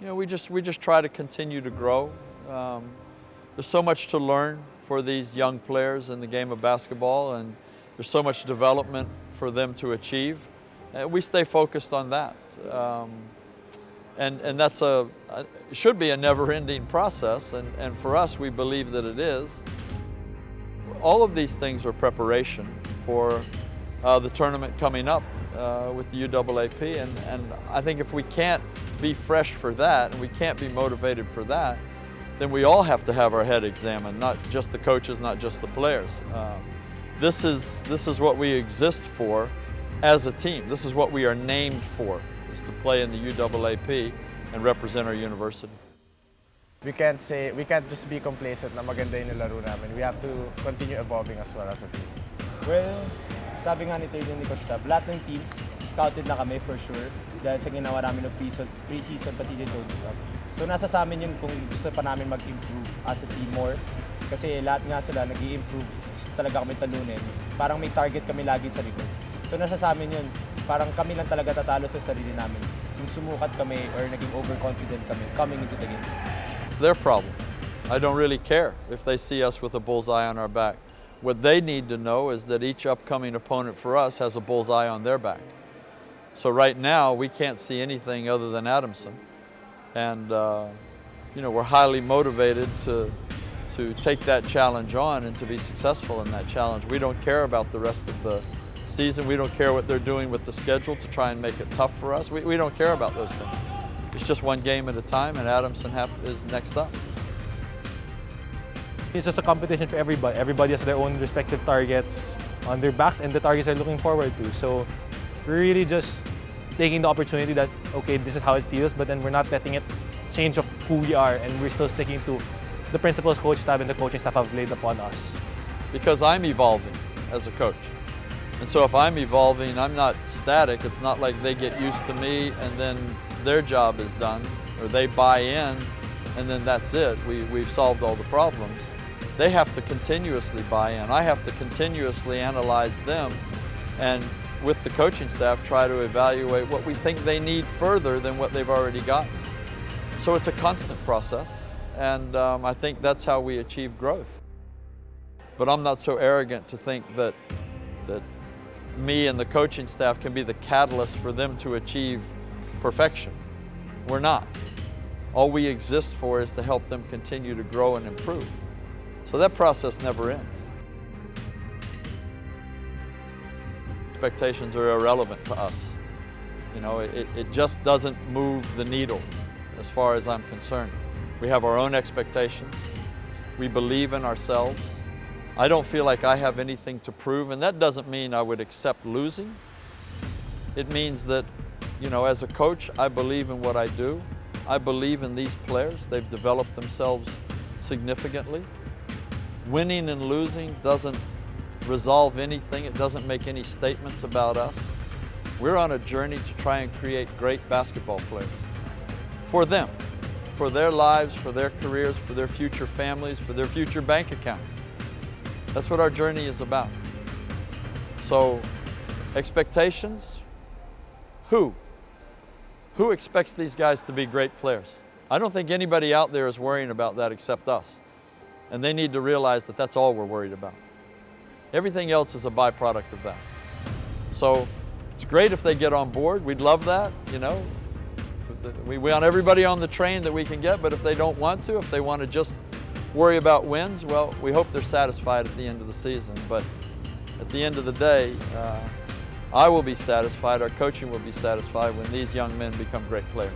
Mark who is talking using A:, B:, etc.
A: You know, we just try to continue to grow. There's so much to learn for these young players in the game of basketball, and there's so much development for them to achieve. We stay focused on that. And that's it should be a never-ending process, and for us, we believe that it is. All of these things are preparation for the tournament coming up with the UAAP, and I think if we can't be fresh for that, and we can't be motivated for that, then we all have to have our head examined, not just the coaches, not just the players. This is what we exist for as a team. This is what we are named for, is to play in the UAAP and represent our university.
B: We can't just be complacent na maganda yung nilaro namin. We have to continue evolving as well as a team.
C: Well, sabi nga ni Taylor ni Coach Tab, lahat ng teams scouted na kami for sure dahil sa ginawa namin ng pre-season pati dito. So nasa sa amin yun kung gusto pa namin mag-improve as a team more. Kasi lahat nga sila nag-i-improve, gusto talaga kami talunin. Parang may target kami lagi sa likod. So nasa sa amin yun, parang kami lang talaga tatalo sa sarili namin. Kung sumukat kami or naging overconfident kami coming into the game.
A: It's their problem. I don't really care if they see us with a bullseye on our back. What they need to know is that each upcoming opponent for us has a bullseye on their back. So right now, we can't see anything other than Adamson. And you know, we're highly motivated to take that challenge on and to be successful in that challenge. We don't care about the rest of the season. We don't care what they're doing with the schedule to try and make it tough for us. We don't care about those things. It's just one game at a time, and Adamson is next up.
D: It's just a competition for everybody. Everybody has their own respective targets on their backs, and the targets they're looking forward to. So we're really just taking the opportunity that, okay, this is how it feels, but then we're not letting it change of who we are, and we're still sticking to the principles Coach Tab and the coaching staff have laid upon us.
A: Because I'm evolving as a coach. And so if I'm evolving, I'm not static. It's not like they get used to me and then their job is done, or they buy in and then that's it. We've solved all the problems. They have to continuously buy in. I have to continuously analyze them, and with the coaching staff, try to evaluate what we think they need further than what they've already gotten. So it's a constant process, and I think that's how we achieve growth. But I'm not so arrogant to think that me and the coaching staff can be the catalyst for them to achieve perfection. We're not. All we exist for is to help them continue to grow and improve. So that process never ends. Expectations are irrelevant to us. You know, it just doesn't move the needle as far as I'm concerned. We have our own expectations. We believe in ourselves. I don't feel like I have anything to prove, and that doesn't mean I would accept losing. It means that, you know, as a coach, I believe in what I do. I believe in these players. They've developed themselves significantly. Winning and losing doesn't resolve anything. It doesn't make any statements about us. We're on a journey to try and create great basketball players for them, for their lives, for their careers, for their future families, for their future bank accounts. That's what our journey is about. So, expectations, who? Who expects these guys to be great players? I don't think anybody out there is worrying about that except us. And they need to realize that that's all we're worried about. Everything else is a byproduct of that. So it's great if they get on board. We'd love that, you know. We want everybody on the train that we can get, but if they don't want to, if they want to just worry about wins, well, we hope they're satisfied at the end of the season. But at the end of the day, I will be satisfied, our coaching will be satisfied when these young men become great players.